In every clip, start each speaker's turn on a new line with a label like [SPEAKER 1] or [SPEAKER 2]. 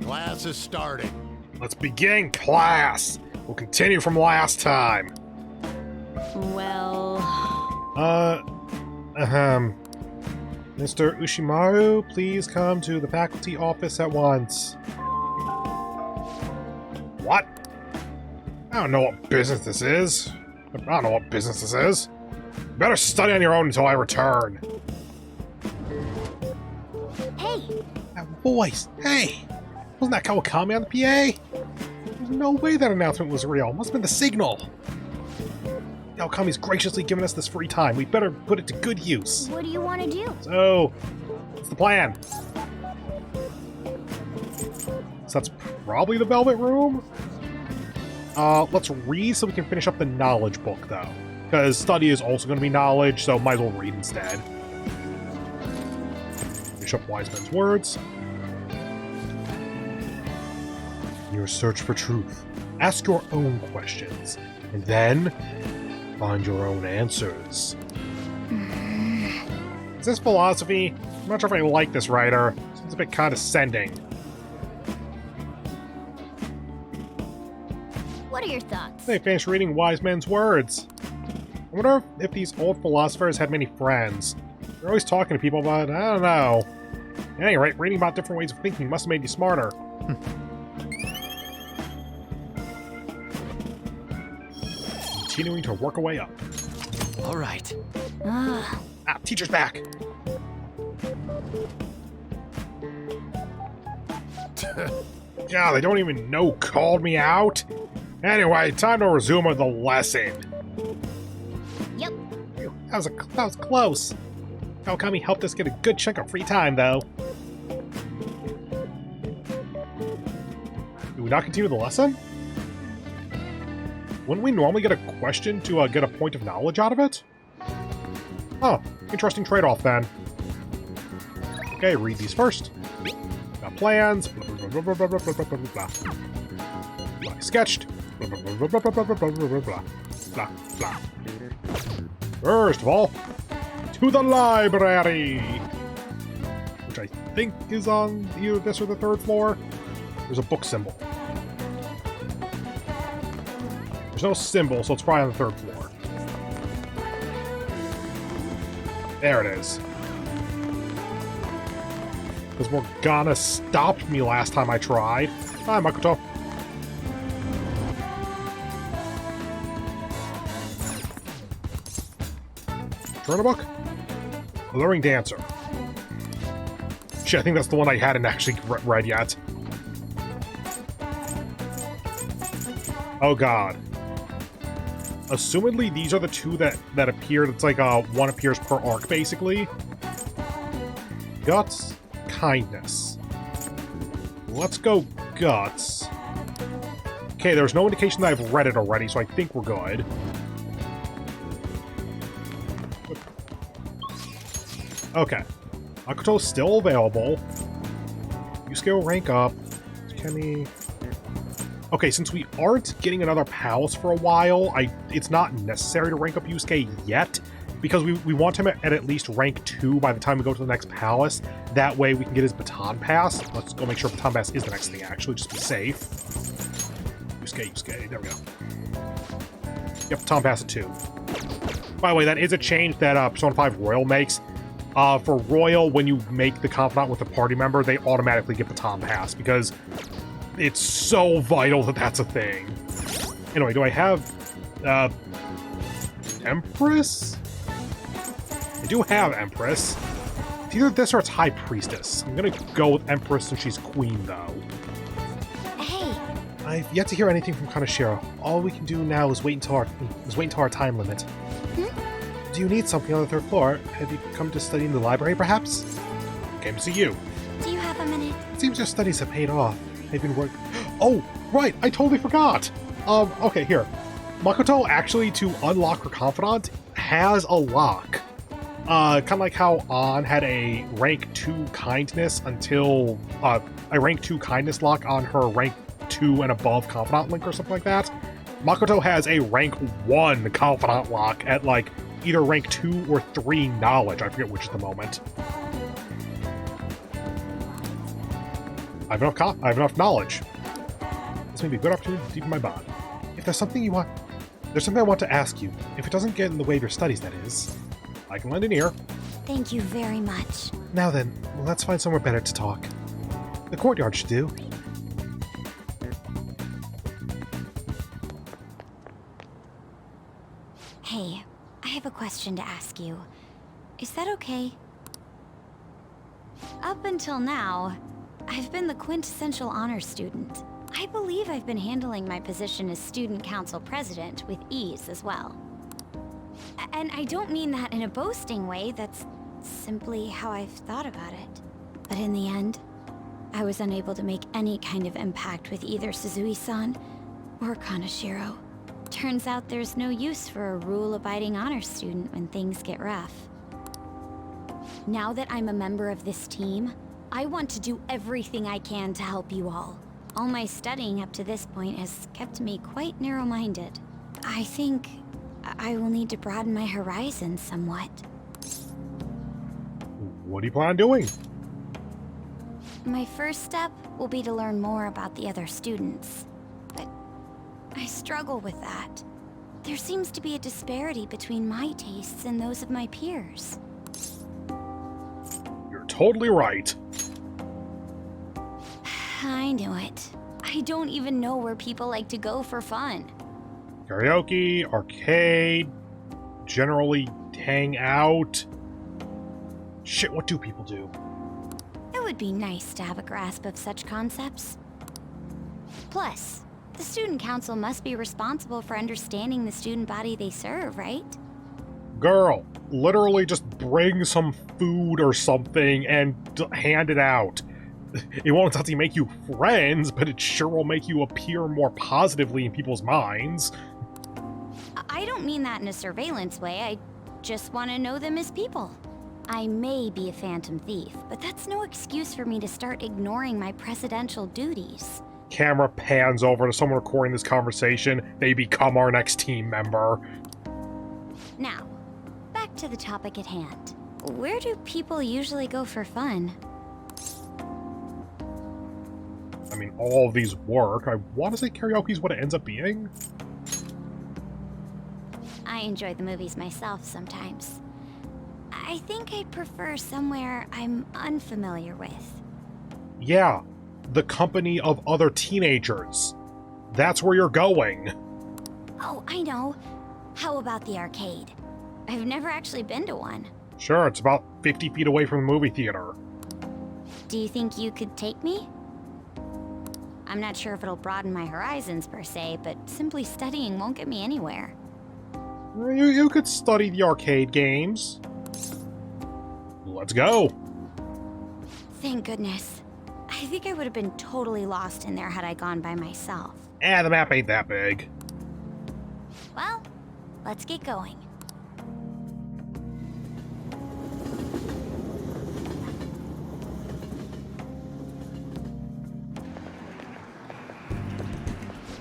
[SPEAKER 1] Class is starting.
[SPEAKER 2] Let's begin class. We'll continue from last time.
[SPEAKER 3] Well...
[SPEAKER 2] Mr. Ushimaru, please come to the faculty office at once. What? I don't know what business this is. You better study on your own until I return.
[SPEAKER 3] Hey!
[SPEAKER 2] That voice! Hey! Wasn't that Kawakami on the PA? There's no way that announcement was real. Must have been the signal. Kawakami's graciously given us this free time. We better put it to good use.
[SPEAKER 3] What do you want to do?
[SPEAKER 2] So, what's the plan? So that's probably the Velvet Room? Let's read so we can finish up the knowledge book, though. Because study is also going to be knowledge, so might as well read instead. Finish up Wise Men's Words. In your search for truth, ask your own questions, and then find your own answers. Is this philosophy? I'm not sure if I like this writer. It's a bit condescending.
[SPEAKER 3] What are your thoughts?
[SPEAKER 2] They finished reading Wise Men's Words. I wonder if these old philosophers had many friends. They're always talking to people about, I don't know. At any rate, reading about different ways of thinking must have made you smarter. Continuing to work our way up.
[SPEAKER 1] All right.
[SPEAKER 2] Teacher's back! Yeah, they don't even know who called me out. Anyway, time to resume with the lesson.
[SPEAKER 3] Yep.
[SPEAKER 2] That was close. Kawakami helped us get a good chunk of free time, though. Do we not continue the lesson? Wouldn't we normally get a question to get a point of knowledge out of it? Oh, interesting trade-off then. Okay, read these first. Got plans. Blah, blah, blah, blah, blah, blah, blah, blah, blah, blah. Sketched. Blah, blah, blah, blah, blah, blah, blah, blah, blah, blah, blah. First of all, to the library, which I think is on either this or the third floor. There's a book symbol. There's no symbol, so it's probably on the third floor. There it is. Because Morgana stopped me last time I tried. Hi, Makoto. Turn a book? Alluring Dancer. Shit, I think that's the one I hadn't actually read yet. Oh god. Assumedly, these are the two that appeared. It's like one appears per arc, basically. Guts, kindness. Let's go Guts. Okay, there's no indication that I've read it already, so I think we're good. Okay. Makoto's still available. Yusuke will rank up. Kenny... Okay, since we aren't getting another palace for a while, it's not necessary to rank up Yusuke yet, because we want him at least rank 2 by the time we go to the next palace. That way we can get his baton pass. Let's go make sure baton pass is the next thing, actually, just to be safe. Yusuke, there we go. Yep, baton pass at 2. By the way, that is a change that Persona 5 Royal makes. For Royal, when you make the Confidant with a party member, they automatically get baton pass, because it's so vital that that's a thing. Anyway, do I have Empress? I do have Empress. It's either this or it's High Priestess. I'm gonna go with Empress since she's Queen, though.
[SPEAKER 3] Hey!
[SPEAKER 2] I've yet to hear anything from Kaneshiro. All we can do now is wait until our time limit.
[SPEAKER 3] Hmm?
[SPEAKER 2] Do you need something on the third floor? Have you come to study in the library, perhaps? Came to see you.
[SPEAKER 3] Do you have a minute?
[SPEAKER 2] It seems your studies have paid off. They've been working. Oh, right! I totally forgot! Okay, here. Makoto, actually, to unlock her Confidant, has a lock. Kind of like how An had a rank 2 kindness until, a rank 2 kindness lock on her rank 2 and above Confidant link or something like that. Makoto has a rank 1 Confidant lock at, like, either rank 2 or 3 knowledge. I forget which at the moment. I have enough knowledge. This may be a good opportunity to deepen my bond. If there's something I want to ask you. If it doesn't get in the way of your studies, that is. I can lend an ear.
[SPEAKER 3] Thank you very much.
[SPEAKER 2] Now then, let's find somewhere better to talk. The courtyard should do.
[SPEAKER 3] Hey, I have a question to ask you. Is that okay? Up until now, I've been the quintessential honor student. I believe I've been handling my position as student council president with ease as well. And I don't mean that in a boasting way, that's simply how I've thought about it. But in the end, I was unable to make any kind of impact with either Suzui-san or Kaneshiro. Turns out there's no use for a rule-abiding honor student when things get rough. Now that I'm a member of this team, I want to do everything I can to help you all. All my studying up to this point has kept me quite narrow-minded. I think I will need to broaden my horizons somewhat.
[SPEAKER 2] What do you plan on doing?
[SPEAKER 3] My first step will be to learn more about the other students. But I struggle with that. There seems to be a disparity between my tastes and those of my peers.
[SPEAKER 2] You're totally right.
[SPEAKER 3] I knew it. I don't even know where people like to go for fun.
[SPEAKER 2] Karaoke, arcade, generally hang out. Shit, what do people do?
[SPEAKER 3] It would be nice to have a grasp of such concepts. Plus, the student council must be responsible for understanding the student body they serve, right?
[SPEAKER 2] Girl, literally just bring some food or something and hand it out. It won't exactly make you friends, but it sure will make you appear more positively in people's minds.
[SPEAKER 3] I don't mean that in a surveillance way, I just want to know them as people. I may be a phantom thief, but that's no excuse for me to start ignoring my presidential duties.
[SPEAKER 2] Camera pans over to someone recording this conversation. They become our next team member.
[SPEAKER 3] Now, back to the topic at hand. Where do people usually go for fun?
[SPEAKER 2] I mean, all of these work. I want to say karaoke's what it ends up being.
[SPEAKER 3] I enjoy the movies myself sometimes. I think I'd prefer somewhere I'm unfamiliar with.
[SPEAKER 2] Yeah, the company of other teenagers. That's where you're going.
[SPEAKER 3] Oh, I know. How about the arcade? I've never actually been to one.
[SPEAKER 2] Sure, it's about 50 feet away from the movie theater.
[SPEAKER 3] Do you think you could take me? I'm not sure if it'll broaden my horizons per se, but simply studying won't get me anywhere.
[SPEAKER 2] You could study the arcade games. Let's go.
[SPEAKER 3] Thank goodness. I think I would have been totally lost in there had I gone by myself.
[SPEAKER 2] The map ain't that big.
[SPEAKER 3] Well, let's get going.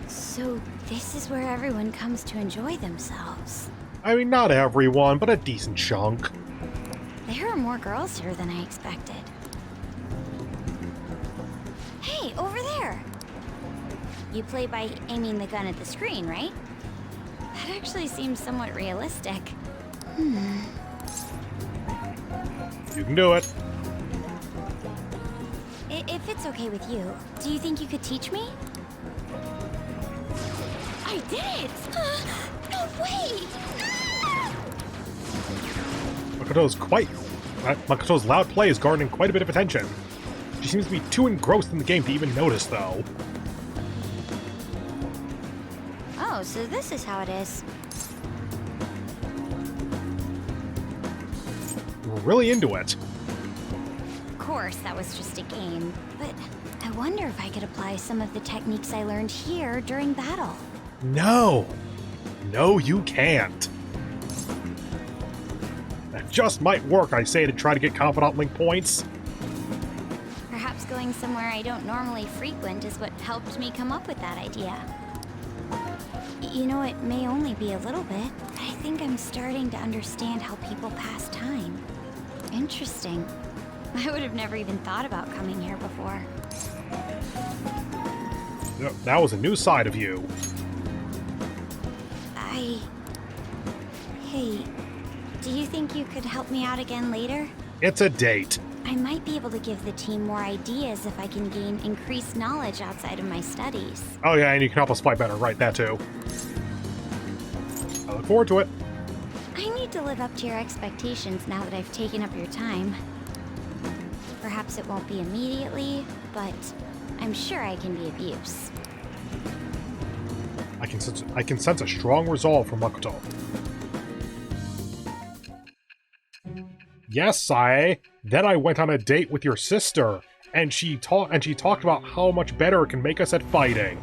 [SPEAKER 3] So this is where everyone comes to enjoy themselves.
[SPEAKER 2] I mean, not everyone, but a decent chunk.
[SPEAKER 3] There are more girls here than I expected. Hey, over there! You play by aiming the gun at the screen, right? That actually seems somewhat realistic.
[SPEAKER 2] You can do it.
[SPEAKER 3] If it's okay with you, do you think you could teach me? I did it! No way!
[SPEAKER 2] Makoto's loud play is garnering quite a bit of attention. She seems to be too engrossed in the game to even notice, though.
[SPEAKER 3] Oh, so this is how it is.
[SPEAKER 2] We're really into it.
[SPEAKER 3] Of course, that was just a game, but I wonder if I could apply some of the techniques I learned here during battle.
[SPEAKER 2] No! No, you can't. That just might work, I say, to try to get Confidant Link points.
[SPEAKER 3] Perhaps going somewhere I don't normally frequent is what helped me come up with that idea. You know, it may only be a little bit, but I think I'm starting to understand how people pass time. Interesting. I would have never even thought about coming here before.
[SPEAKER 2] That was a new side of you.
[SPEAKER 3] Hey, do you think you could help me out again later?
[SPEAKER 2] It's a date.
[SPEAKER 3] I might be able to give the team more ideas if I can gain increased knowledge outside of my studies.
[SPEAKER 2] Oh yeah, and you can help us fight better, right? That too. I look forward to it.
[SPEAKER 3] I need to live up to your expectations now that I've taken up your time. Perhaps it won't be immediately, but I'm sure I can be of use.
[SPEAKER 2] I can sense a strong resolve from Makoto. Yes, Sae. Then I went on a date with your sister, and she talked about how much better it can make us at fighting.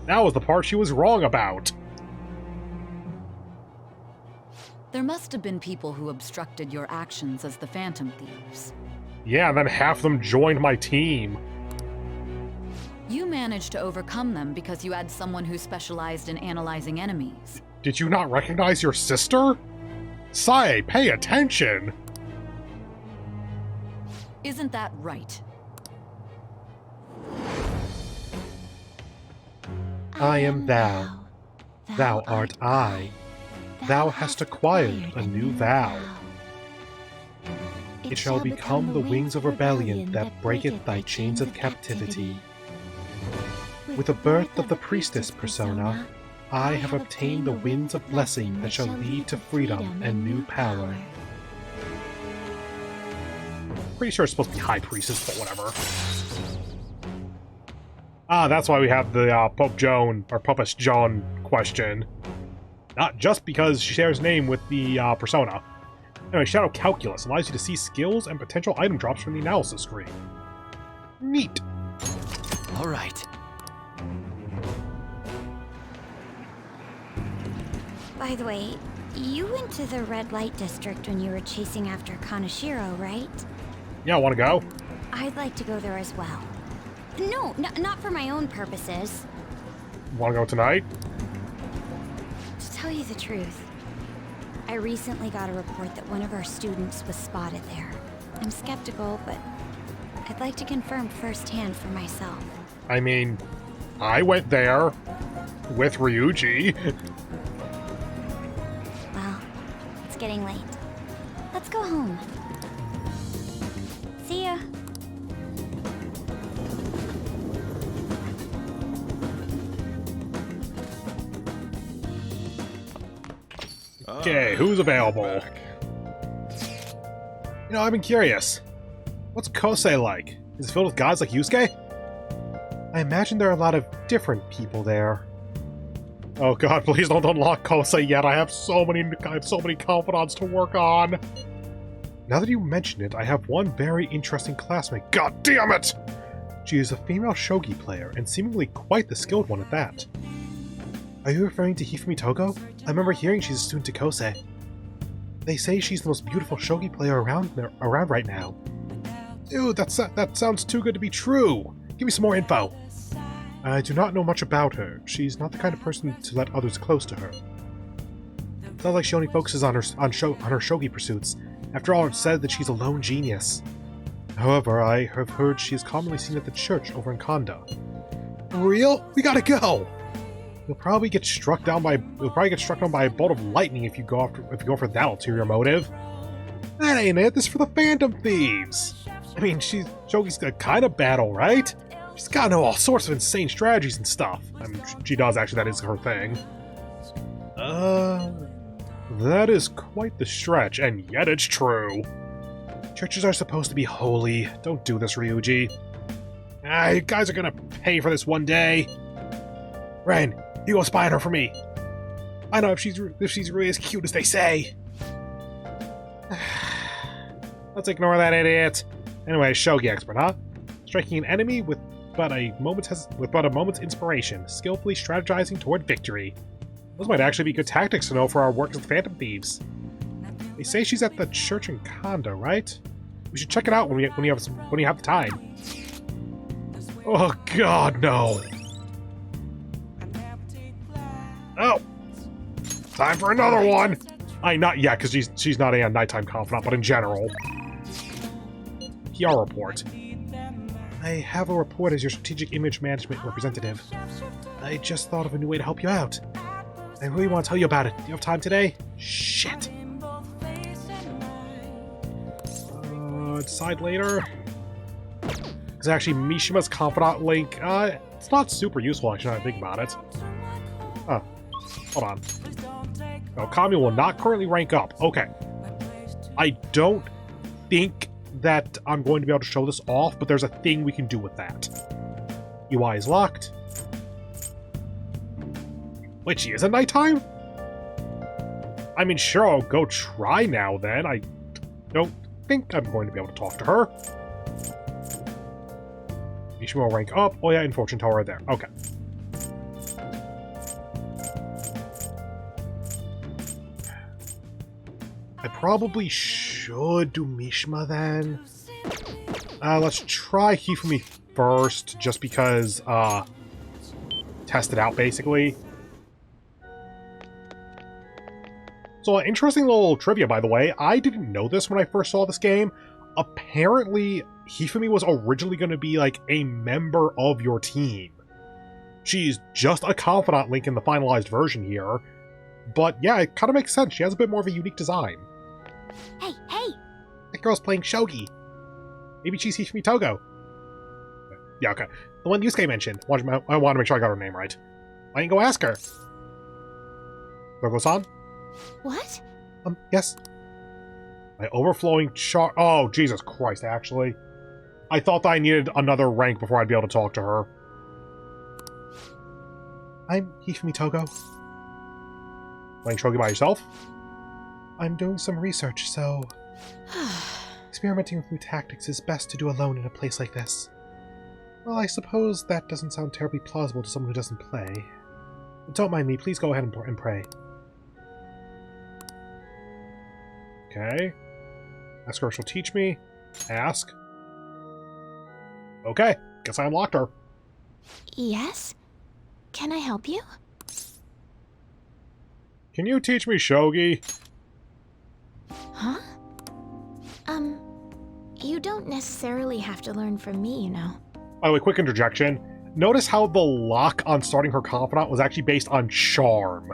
[SPEAKER 2] That was the part she was wrong about.
[SPEAKER 4] There must have been people who obstructed your actions as the Phantom Thieves.
[SPEAKER 2] Yeah, and then half of them joined my team.
[SPEAKER 4] You managed to overcome them because you had someone who specialized in analyzing enemies.
[SPEAKER 2] Did you not recognize your sister? Sae, pay attention!
[SPEAKER 4] Isn't that right?
[SPEAKER 2] I am thou. Thou art I. Thou hast acquired a new vow. It shall become the wings of rebellion that breaketh thy chains of captivity. With the birth of the priestess persona, I have obtained the winds of blessing that shall lead to freedom and new power. Pretty sure it's supposed to be High Priestess, but whatever. Ah, that's why we have the Pope Joan, or Popus Joan question. Not just because she shares name with the persona. Anyway, Shadow Calculus allows you to see skills and potential item drops from the analysis screen. Neat.
[SPEAKER 1] All right.
[SPEAKER 3] By the way, you went to the red light district when you were chasing after Kaneshiro, right?
[SPEAKER 2] Yeah, wanna go?
[SPEAKER 3] I'd like to go there as well. No, not for my own purposes.
[SPEAKER 2] Wanna go tonight?
[SPEAKER 3] To tell you the truth, I recently got a report that one of our students was spotted there. I'm skeptical, but I'd like to confirm firsthand for myself.
[SPEAKER 2] I mean, I went there with Ryuji.
[SPEAKER 3] Well, it's getting late. Let's go home. See ya.
[SPEAKER 2] Okay, who's available? You know, I've been curious. What's Kosei like? Is it filled with gods like Yusuke? I imagine there are a lot of different people there. Oh god, please don't unlock Kosei yet. I have so many confidants to work on. Now that you mention it, I have one very interesting classmate. God damn it! She is a female shogi player, and seemingly quite the skilled one at that. Are you referring to Hifumi Togo? I remember hearing she's a student to Kosei. They say she's the most beautiful shogi player around right now. Dude, that sounds too good to be true. Give me some more info. I do not know much about her. She's not the kind of person to let others close to her. It sounds like she only focuses on her shogi pursuits. After all, it's said that she's a lone genius. However, I have heard she is commonly seen at the church over in Kanda. For real? We gotta go! You'll probably get struck down by a bolt of lightning if you go for that ulterior motive. That ain't it. This is for the Phantom Thieves. I mean, Shogi's a kind of battle, right? She's got to know all sorts of insane strategies and stuff. I mean, she does actually. That is her thing. That is quite the stretch, and yet it's true. Churches are supposed to be holy. Don't do this, Ryuji. You guys are gonna pay for this one day. Ren, you go spy on her for me. I know if she's really as cute as they say. Let's ignore that idiot. Anyway, shogi expert, huh? Striking an enemy with but a moment's inspiration, skillfully strategizing toward victory. Those might actually be good tactics to know for our work as Phantom Thieves. They say she's at the church in Kanda, right? We should check it out when you have the time. Oh God, no! Oh, time for another one. Not yet, because she's not a nighttime confidant, but in general. PR report. I have a report as your strategic image management representative. I just thought of a new way to help you out. I really want to tell you about it. Do you have time today? Shit! Decide later. Because actually, Mishima's Confidant link, it's not super useful actually now I think about it. Huh. Hold on. No, Kami will not currently rank up. Okay. I don't think that I'm going to be able to show this off, but there's a thing we can do with that. UI is locked. Wait, she is at nighttime? I mean, sure, I'll go try now then. I don't think I'm going to be able to talk to her. Mishima will rank up. Oh yeah, and Fortune Teller are there. Okay. I probably should do Mishima then. Let's try Hifumi first, just because, test it out, basically. So, interesting little trivia, by the way. I didn't know this when I first saw this game. Apparently, Hifumi was originally going to be, like, a member of your team. She's just a Confidant Link in the finalized version here. But, yeah, it kind of makes sense. She has a bit more of a unique design.
[SPEAKER 3] Hey, hey!
[SPEAKER 2] That girl's playing shogi. Maybe she's Hifumi Togo. Yeah, okay. The one Yusuke mentioned. I want to make sure I got her name right. Why didn't you go ask her? Togo-san?
[SPEAKER 3] What?
[SPEAKER 2] Yes. My overflowing char- Oh, Jesus Christ, actually. I thought that I needed another rank before I'd be able to talk to her. I'm Hifumi Togo. Playing shogi by yourself? I'm doing some research, so... experimenting with new tactics is best to do alone in a place like this. Well, I suppose that doesn't sound terribly plausible to someone who doesn't play. But don't mind me, please go ahead and pray. Okay. Ask her if she'll teach me. Ask. Okay, guess I unlocked her.
[SPEAKER 3] Yes? Can I help you?
[SPEAKER 2] Can you teach me shogi?
[SPEAKER 3] Huh? You don't necessarily have to learn from me, you know.
[SPEAKER 2] By the way, quick interjection. Notice how the lock on starting her Confidant was actually based on charm.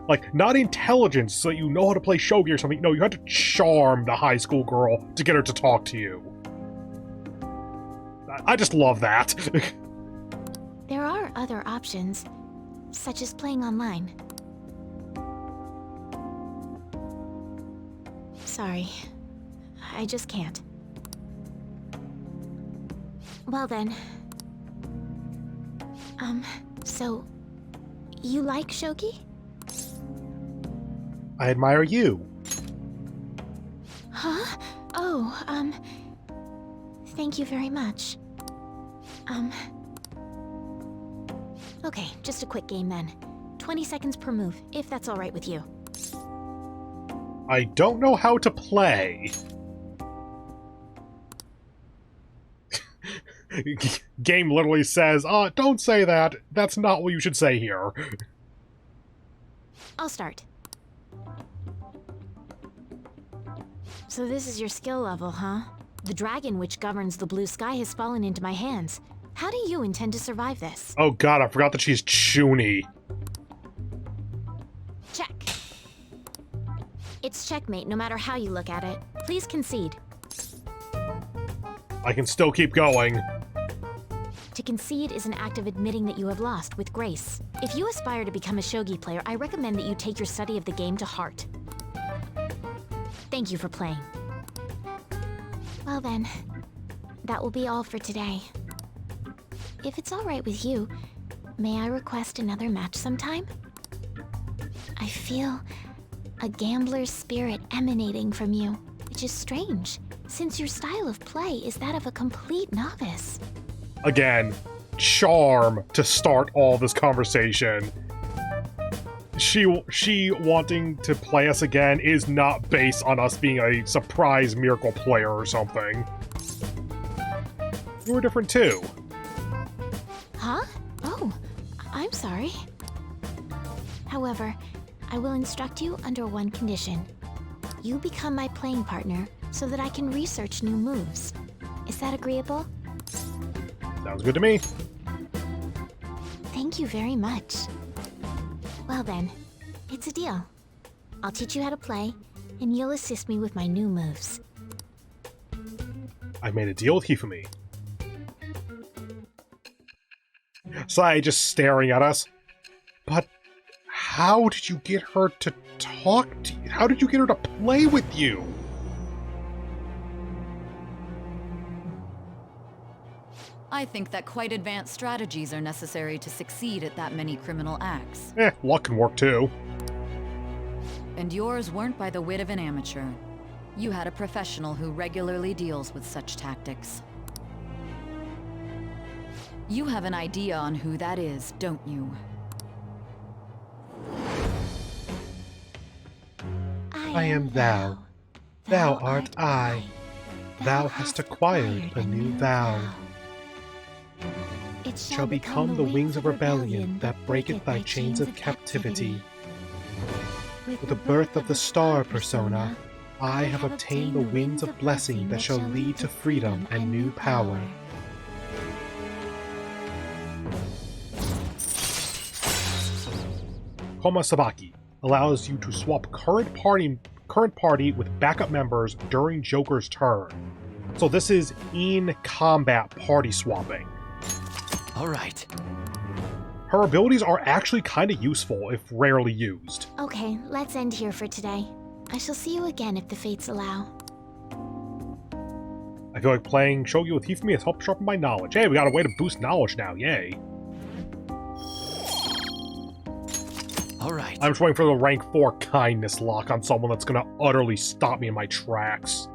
[SPEAKER 2] Like, not intelligence so you know how to play shogi or something. No, you had to charm the high school girl to get her to talk to you. I just love that.
[SPEAKER 3] There are other options, such as playing online. Sorry. I just can't. Well then. So... you like shogi?
[SPEAKER 2] I admire you.
[SPEAKER 3] Huh? Oh, thank you very much. Okay, just a quick game then. 20 seconds per move, if that's alright with you.
[SPEAKER 2] I don't know how to play. Game literally says, don't say that. That's not what you should say here.
[SPEAKER 3] I'll start. So this is your skill level, huh? The dragon which governs the blue sky has fallen into my hands. How do you intend to survive this?
[SPEAKER 2] Oh god, I forgot that she's Chuni.
[SPEAKER 3] Check. It's checkmate no matter how you look at it. Please concede.
[SPEAKER 2] I can still keep going.
[SPEAKER 3] To concede is an act of admitting that you have lost with grace. If you aspire to become a shogi player, I recommend that you take your study of the game to heart. Thank you for playing. Well then, that will be all for today. If it's all right with you, may I request another match sometime? I feel a gambler's spirit emanating from you, which is strange, since your style of play is that of a complete novice.
[SPEAKER 2] Again, charm to start all this conversation. She wanting to play us again is not based on us being a surprise miracle player or something. You were different too.
[SPEAKER 3] Huh? Oh, I'm sorry. However, I will instruct you under one condition. You become my playing partner so that I can research new moves. Is that agreeable?
[SPEAKER 2] Sounds good to me.
[SPEAKER 5] Thank you very much. Well then, it's a deal. I'll teach you how to play, and you'll assist me with my new moves.
[SPEAKER 2] I've made a deal with Hifumi. Sai just staring at us. But how did you get her to talk to you? How did you get her to play with you?
[SPEAKER 4] I think that quite advanced strategies are necessary to succeed at that many criminal acts.
[SPEAKER 2] Luck can work too.
[SPEAKER 4] And yours weren't by the wit of an amateur. You had a professional who regularly deals with such tactics. You have an idea on who that is, don't you?
[SPEAKER 5] I am thou. Thou art I. Thou hast acquired a new vow. It
[SPEAKER 2] Shall become the wings of rebellion that breaketh thy chains of captivity. With the birth of the star persona, I have obtained the winds of blessing that shall lead to freedom and new power. Koma Sabaki allows you to swap current party with backup members during Joker's turn. So this is in-combat party swapping.
[SPEAKER 1] All right.
[SPEAKER 2] Her abilities are actually kind of useful if rarely used.
[SPEAKER 5] Okay, let's end here for today. I shall see you again if the fates allow.
[SPEAKER 2] I feel like playing Shogi with Hifumi has helped sharpen my knowledge. Hey, we got a way to boost knowledge now, yay.
[SPEAKER 1] All right.
[SPEAKER 2] I'm just waiting for the rank 4 kindness lock on someone that's gonna utterly stop me in my tracks.